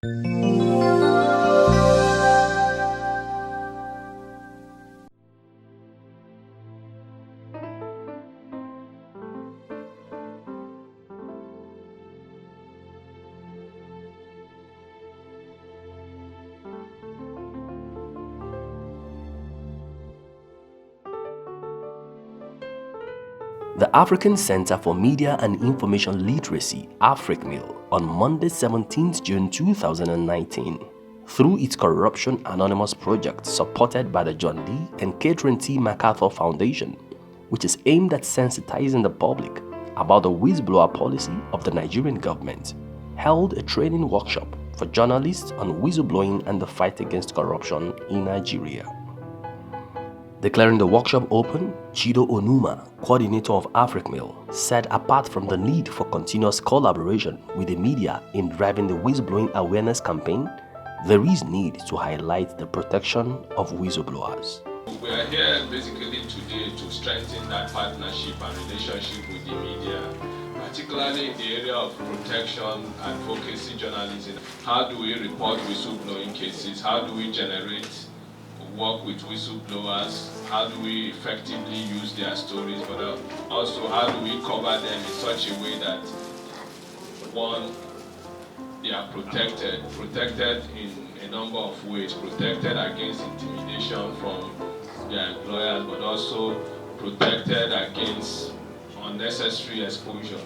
The African Center for Media and Information Literacy, AFRICMIL, on Monday 17 June 2019, through its Corruption Anonymous project supported by the John D. and Catherine T. MacArthur Foundation, which is aimed at sensitizing the public about the whistleblower policy of the Nigerian government, held a training workshop for journalists on whistleblowing and the fight against corruption in Nigeria. Declaring the workshop open, Chido Onumah, Co-ordinator of AFRICMIL, said apart from the need for continuous collaboration with the media in driving the whistleblowing awareness campaign, there is need to highlight the protection of whistleblowers. We are here basically today to strengthen that partnership and relationship with the media, particularly in the area of protection, advocacy, journalism. How do we report whistleblowing cases? How do we generate work with whistleblowers? How do we effectively use their stories, but also how do we cover them in such a way that, one, they are protected in a number of ways, protected against intimidation from their employers, but also protected against unnecessary exposure.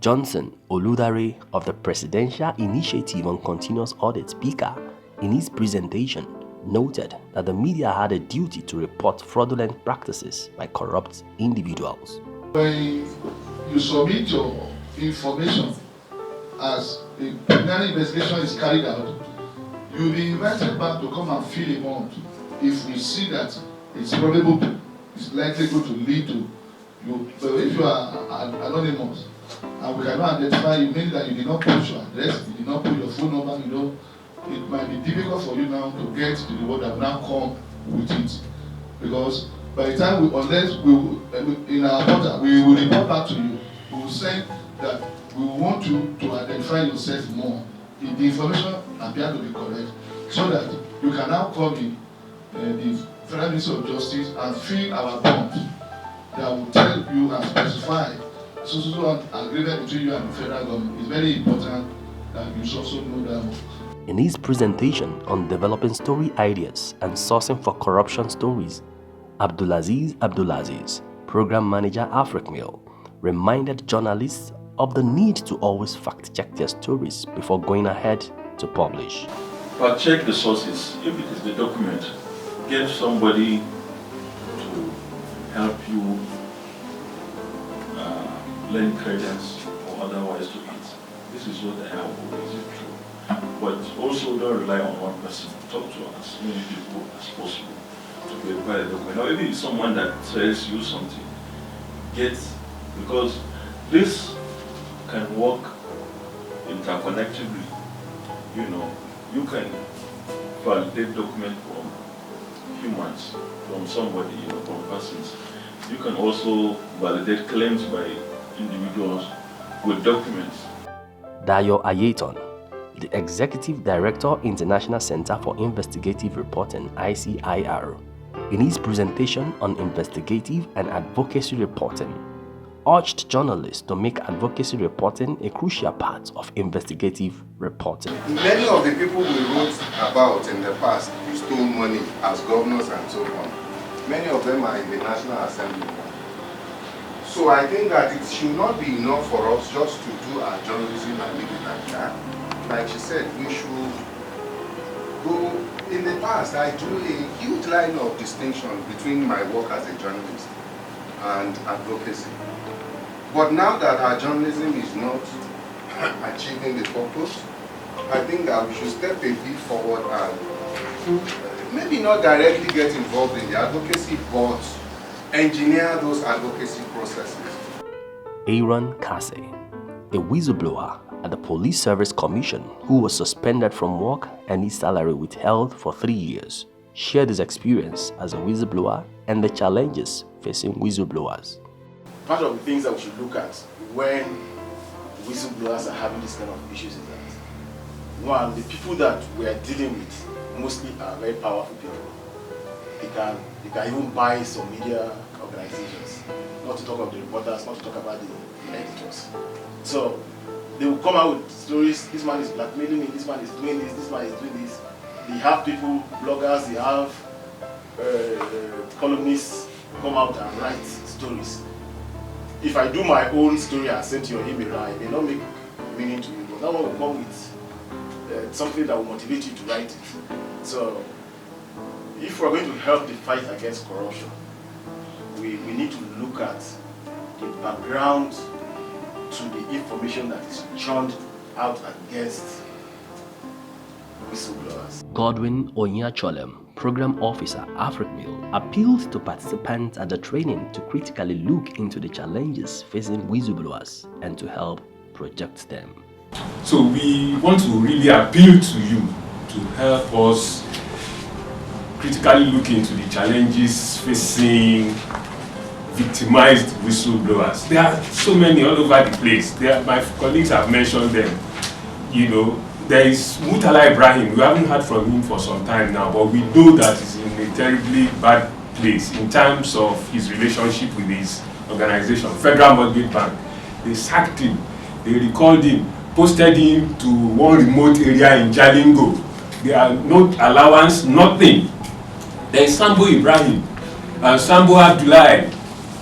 Johnson Oludare of the Presidential Initiative on Continuous Audit, PICA, in his presentation, noted that the media had a duty to report fraudulent practices by corrupt individuals. When you submit your information as a preliminary investigation is carried out, you'll be invited back to come and fill a month if we see that it's probable, it's likely going to lead to you. But if you are anonymous and we cannot identify you, meaning that you did not put your address, you did not put your phone number, you know, it might be difficult for you now to get to the word that now come with it, because by the time unless we in our portal we will report back to you, we will say that we want you to identify yourself more if the information appears to be correct, so that you can now come in the Federal Ministry of Justice and fill our bond that will tell you and specify so agreement between you and the federal government. It's very important that you should also know that. In his presentation on developing story ideas and sourcing for corruption stories, Abdulaziz, Program Manager AFRICMIL, reminded journalists of the need to always fact-check their stories before going ahead to publish. Fact-check the sources. If it is the document, get somebody to help you lend credence or otherwise to it. This is what I have always true. But also don't rely on one person. Talk to as many people as possible to verify the document. Or maybe it's someone that tells you something. Because this can work interconnectively. You know, you can validate document from humans, from somebody, you know, from persons. You can also validate claims by individuals with documents. Dayo Ayeton, the Executive Director, International Center for Investigative Reporting, ICIR, in his presentation on investigative and advocacy reporting, urged journalists to make advocacy reporting a crucial part of investigative reporting. Many of the people we wrote about in the past who stole money as governors and so on, many of them are in the National Assembly. So I think that it should not be enough for us just to do our journalism and leave it like that. Like she said, we should go. In the past, I drew a huge line of distinction between my work as a journalist and advocacy. But now that our journalism is not achieving the purpose, I think that we should step a bit forward and maybe not directly get involved in the advocacy, but engineer those advocacy processes. Aaron Kase, a whistleblower at the Police Service Commission who was suspended from work and his salary withheld for 3 years, shared his experience as a whistleblower and the challenges facing whistleblowers. Part of the things that we should look at when whistleblowers are having this kind of issues is that one, the people that we are dealing with mostly are very powerful people. They can even buy some media organizations, not to talk of the reporters, not to talk about the editors. So they will come out with stories, this man is blackmailing me, this man is doing this man is doing this. They have people, bloggers, they have columnists come out and write stories. If I do my own story and send to your email, it may not make meaning to you, but that one will come with something that will motivate you to write it. So if we're going to help the fight against corruption, we need to look at the background to the information that is churned out against whistleblowers. Doyin Ojosipe, Program Officer, AFRICMIL, appealed to participants at the training to critically look into the challenges facing whistleblowers and to help project them. So we want to really appeal to you to help us critically look into the challenges facing victimized whistleblowers. There are so many all over the place. My colleagues have mentioned them. You know, there is Murtala Ibrahim. We haven't heard from him for some time now, but we know that he's in a terribly bad place in terms of his relationship with his organization, Federal Mortgage Bank. They sacked him, they recalled him, posted him to one remote area in Jalingo. There are no allowance, nothing. There is Sambo Ibrahim and Sambo Abdullahi,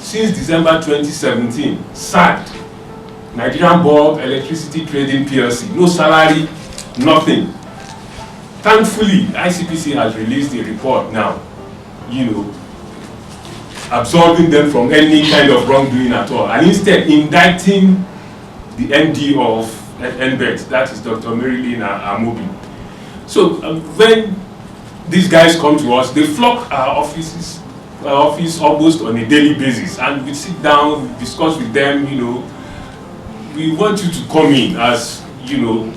since December 2017, sacked. Nigerian Bulk Electricity Trading PLC, no salary, nothing. Thankfully, ICPC has released a report now, you know, absolving them from any kind of wrongdoing at all, and instead indicting the MD of NBET, that is Dr. Marilyn Amobi. So when these guys come to us, they flock our office almost on a daily basis, and we sit down, we discuss with them. You know, we want you to come in as, you know,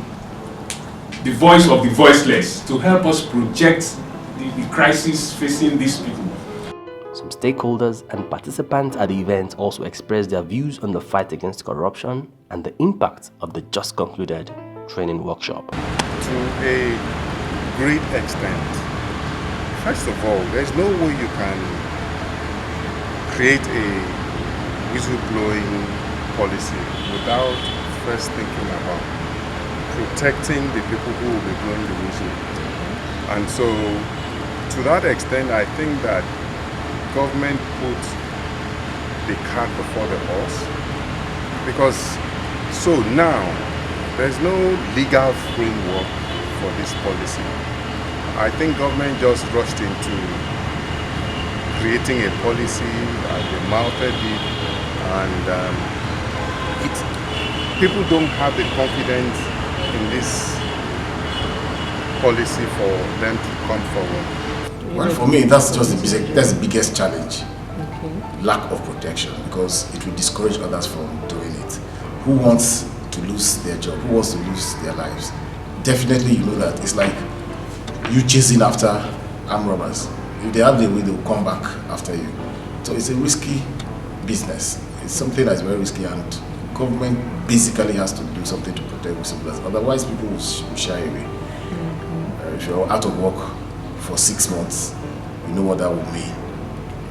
the voice of the voiceless to help us project the crisis facing these people. Some stakeholders and participants at the event also expressed their views on the fight against corruption and the impact of the just concluded training workshop. To a great extent, first of all, there's no way you can create a whistleblowing policy without first thinking about protecting the people who will be blowing the whistle. And so, to that extent, I think that government put the cart before the horse, because so now there's no legal framework for this policy. I think government just rushed into creating a policy, they mounted it, and people don't have the confidence in this policy for them to come forward. Well, for me, that's just the biggest challenge. Lack of protection, because it will discourage others from doing it. Who wants to lose their job? Who wants to lose their lives? Definitely, you know that it's like you chasing after armed robbers. If they have the way, they will come back after you. So it's a risky business. It's something that's very risky, and government basically has to do something to protect whistleblowers. Otherwise, people will shy away. If you're out of work for 6 months, you know what that would mean.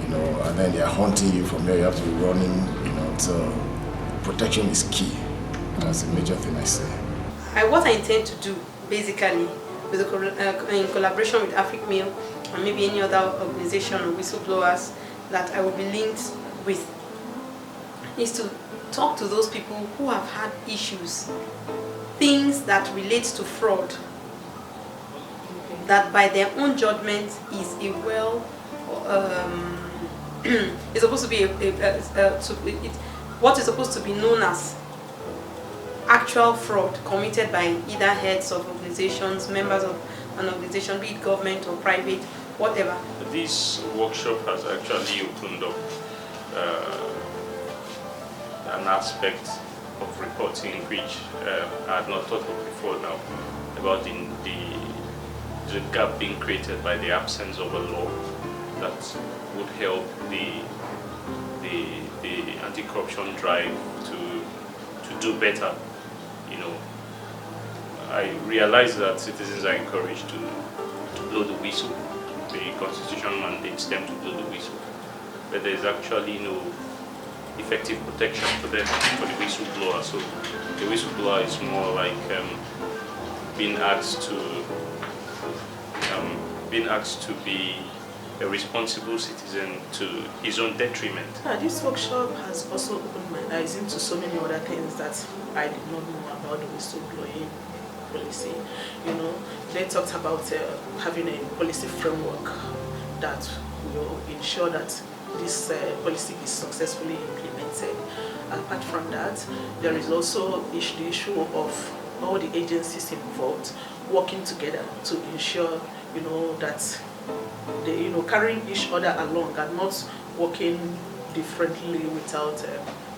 You know, and then they are hunting you from there. You have to be running. You know, so protection is key. That's a major thing I say. What I intend to do, basically, with in collaboration with AFRICMIL and maybe any other organization or whistleblowers that I will be linked with, is to talk to those people who have had issues, things that relate to fraud, that by their own judgment is a it's supposed to be what is supposed to be known as actual fraud committed by either heads of organizations, members of an organization, be it government or private, whatever. This workshop has actually opened up an aspect of reporting which I had not thought of before now, about the gap being created by the absence of a law that would help the anti-corruption drive to do better, you know. I realize that citizens are encouraged to blow the whistle. The Constitution mandates them to blow the whistle, but there is actually no effective protection for them, for the whistleblower. So the whistleblower is more like being asked to be a responsible citizen to his own detriment. Yeah, this workshop has also opened my eyes into so many other things that I did not know about the whistleblowing policy. You know, they talked about having a policy framework that will ensure that this policy is successfully implemented. Apart from that, there is also the issue of all the agencies involved working together to ensure, you know, that they, carrying each other along and not working differently without,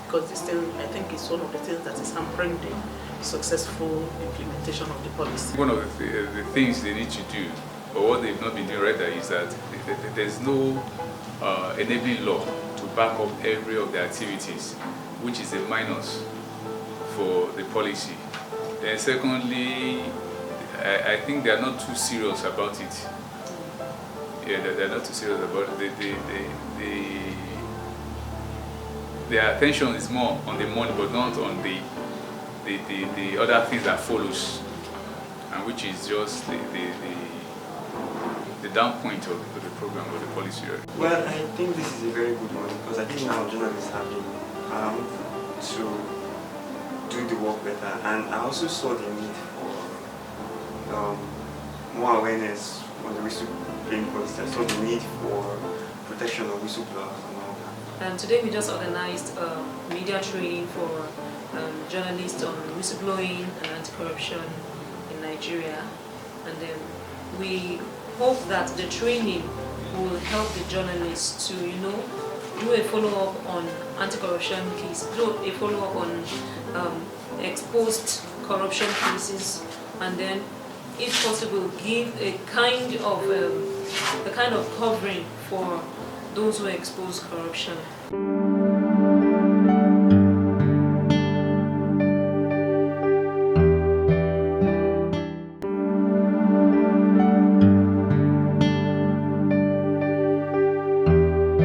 because this thing, I think, is one of the things that is hampering the successful implementation of the policy. One of the things they need to do, or what they've not been doing rather, is that there's no enabling law to back up every of the activities, which is a minus for the policy. Then secondly, I think they are not too serious about it. Yeah, they're not too serious about it. Their attention is more on the money, but not on the other things that follows, and which is just the down point of the program or the policy. Well, I think this is a very good one, because I think now journalists have been to do the work better, and I also saw the need for more awareness on the whistleblowing policy. I saw the need for protection of whistleblowers and all that. And today we just organized media training for journalists on whistleblowing and anti-corruption in Nigeria, and then we hope that the training will help the journalists to, do a follow-up on anti-corruption cases, do a follow-up on exposed corruption cases, and then, if possible, give a kind of covering for those who expose corruption.